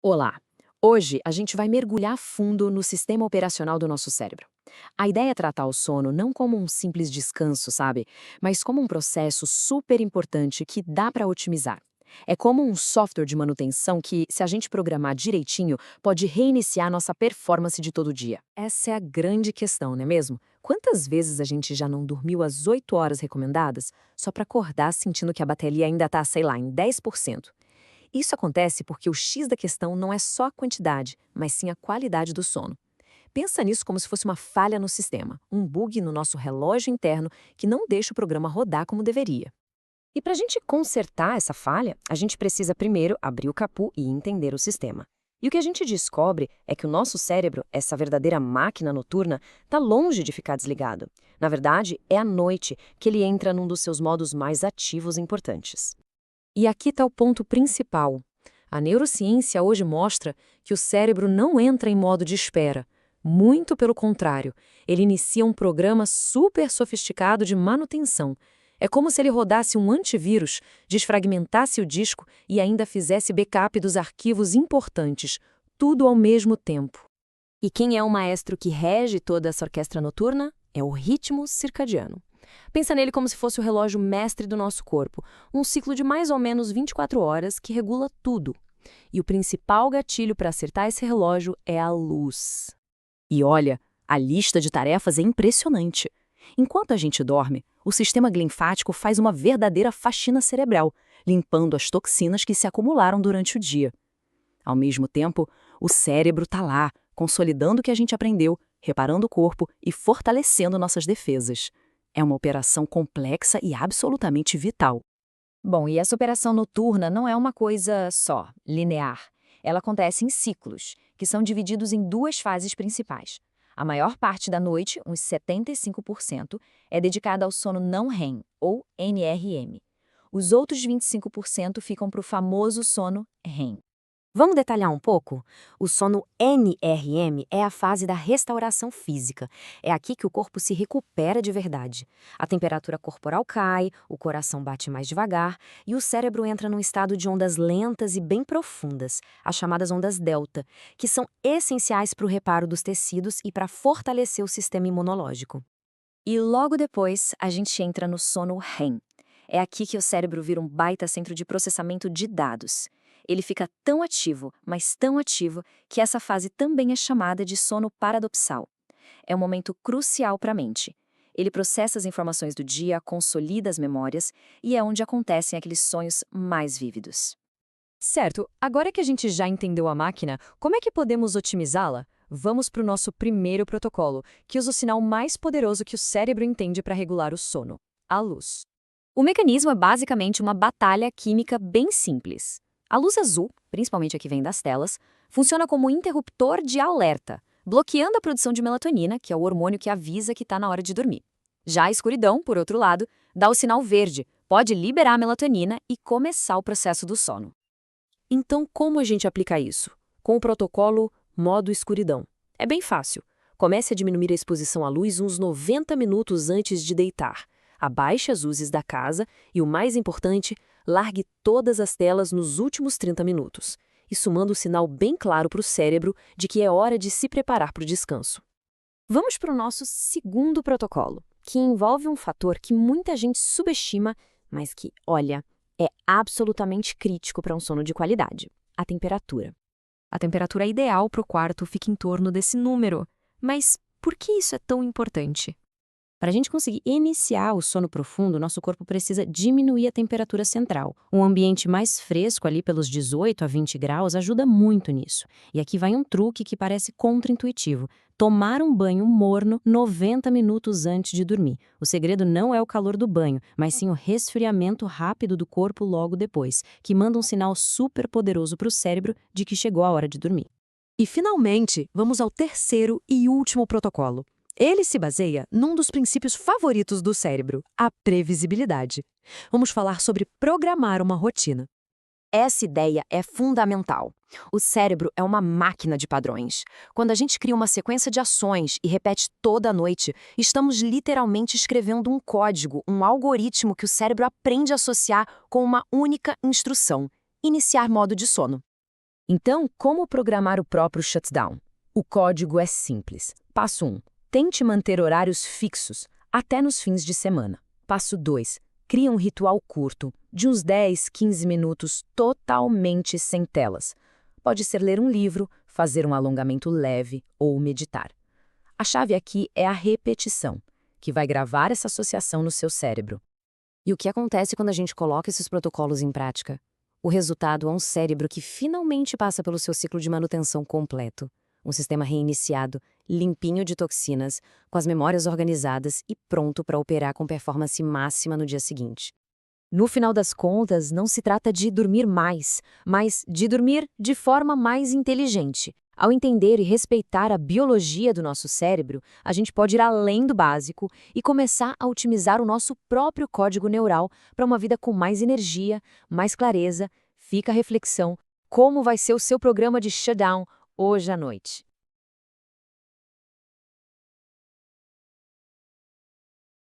Olá! Hoje a gente vai mergulhar fundo no sistema operacional do nosso cérebro. A ideia é tratar o sono não como um simples descanso, sabe? Mas como um processo super importante que dá para otimizar. É como um software de manutenção que, se a gente programar direitinho, pode reiniciar nossa performance de todo dia. Essa é a grande questão, não é mesmo? Quantas vezes a gente já não dormiu as 8 horas recomendadas só para acordar sentindo que a bateria ainda está, sei lá, em 10%? Isso acontece porque o X da questão não é só a quantidade, mas sim a qualidade do sono. Pensa nisso como se fosse uma falha no sistema, um bug no nosso relógio interno que não deixa o programa rodar como deveria. E para a gente consertar essa falha, a gente precisa primeiro abrir o capô e entender o sistema. E o que a gente descobre é que o nosso cérebro, essa verdadeira máquina noturna, está longe de ficar desligado. Na verdade, é à noite que ele entra num dos seus modos mais ativos e importantes. E aqui está o ponto principal. A neurociência hoje mostra que o cérebro não entra em modo de espera. Muito pelo contrário, ele inicia um programa super sofisticado de manutenção. É como se ele rodasse um antivírus, desfragmentasse o disco e ainda fizesse backup dos arquivos importantes, tudo ao mesmo tempo. E quem é o maestro que rege toda essa orquestra noturna? É o ritmo circadiano. Pensa nele como se fosse o relógio mestre do nosso corpo, um ciclo de mais ou menos 24 horas que regula tudo. E o principal gatilho para acertar esse relógio é a luz. E olha, a lista de tarefas é impressionante. Enquanto a gente dorme, o sistema linfático faz uma verdadeira faxina cerebral, limpando as toxinas que se acumularam durante o dia. Ao mesmo tempo, o cérebro está lá, consolidando o que a gente aprendeu, reparando o corpo e fortalecendo nossas defesas. É uma operação complexa e absolutamente vital. Bom, e essa operação noturna não é uma coisa só, linear. Ela acontece em ciclos, que são divididos em duas fases principais. A maior parte da noite, uns 75%, é dedicada ao sono não REM, ou NRM. Os outros 25% ficam para o famoso sono REM. Vamos detalhar um pouco? O sono NRM é a fase da restauração física. É aqui que o corpo se recupera de verdade. A temperatura corporal cai, o coração bate mais devagar e o cérebro entra num estado de ondas lentas e bem profundas, as chamadas ondas delta, que são essenciais para o reparo dos tecidos e para fortalecer o sistema imunológico. E logo depois, a gente entra no sono REM. É aqui que o cérebro vira um baita centro de processamento de dados. Ele fica tão ativo, mas tão ativo, que essa fase também é chamada de sono paradoxal. É um momento crucial para a mente. Ele processa as informações do dia, consolida as memórias e é onde acontecem aqueles sonhos mais vívidos. Certo, agora que a gente já entendeu a máquina, como é que podemos otimizá-la? Vamos para o nosso primeiro protocolo, que usa o sinal mais poderoso que o cérebro entende para regular o sono: a luz. O mecanismo é basicamente uma batalha química bem simples. A luz azul, principalmente a que vem das telas, funciona como um interruptor de alerta, bloqueando a produção de melatonina, que é o hormônio que avisa que está na hora de dormir. Já a escuridão, por outro lado, dá o sinal verde, pode liberar a melatonina e começar o processo do sono. Então, como a gente aplica isso? Com o protocolo modo escuridão. É bem fácil. Comece a diminuir a exposição à luz uns 90 minutos antes de deitar. Abaixe as luzes da casa e, o mais importante, largue todas as telas nos últimos 30 minutos. Isso manda um sinal bem claro para o cérebro de que é hora de se preparar para o descanso. Vamos para o nosso segundo protocolo, que envolve um fator que muita gente subestima, mas que, olha, é absolutamente crítico para um sono de qualidade: a temperatura. A temperatura ideal para o quarto fica em torno desse número. Mas por que isso é tão importante? Para a gente conseguir iniciar o sono profundo, nosso corpo precisa diminuir a temperatura central. Um ambiente mais fresco, ali pelos 18 a 20 graus, ajuda muito nisso. E aqui vai um truque que parece contraintuitivo: tomar um banho morno 90 minutos antes de dormir. O segredo não é o calor do banho, mas sim o resfriamento rápido do corpo logo depois, que manda um sinal super poderoso para o cérebro de que chegou a hora de dormir. E, finalmente, vamos ao terceiro e último protocolo. Ele se baseia num dos princípios favoritos do cérebro: a previsibilidade. Vamos falar sobre programar uma rotina. Essa ideia é fundamental. O cérebro é uma máquina de padrões. Quando a gente cria uma sequência de ações e repete toda a noite, estamos literalmente escrevendo um código, um algoritmo que o cérebro aprende a associar com uma única instrução: iniciar modo de sono. Então, como programar o próprio shutdown? O código é simples. Passo 1. Tente manter horários fixos, até nos fins de semana. Passo 2. Crie um ritual curto, de uns 10, 15 minutos, totalmente sem telas. Pode ser ler um livro, fazer um alongamento leve ou meditar. A chave aqui é a repetição, que vai gravar essa associação no seu cérebro. E o que acontece quando a gente coloca esses protocolos em prática? O resultado é um cérebro que finalmente passa pelo seu ciclo de manutenção completo. Um sistema reiniciado, limpinho de toxinas, com as memórias organizadas e pronto para operar com performance máxima no dia seguinte. No final das contas, não se trata de dormir mais, mas de dormir de forma mais inteligente. Ao entender e respeitar a biologia do nosso cérebro, a gente pode ir além do básico e começar a otimizar o nosso próprio código neural para uma vida com mais energia, mais clareza. Fica a reflexão: como vai ser o seu programa de shutdown hoje à noite?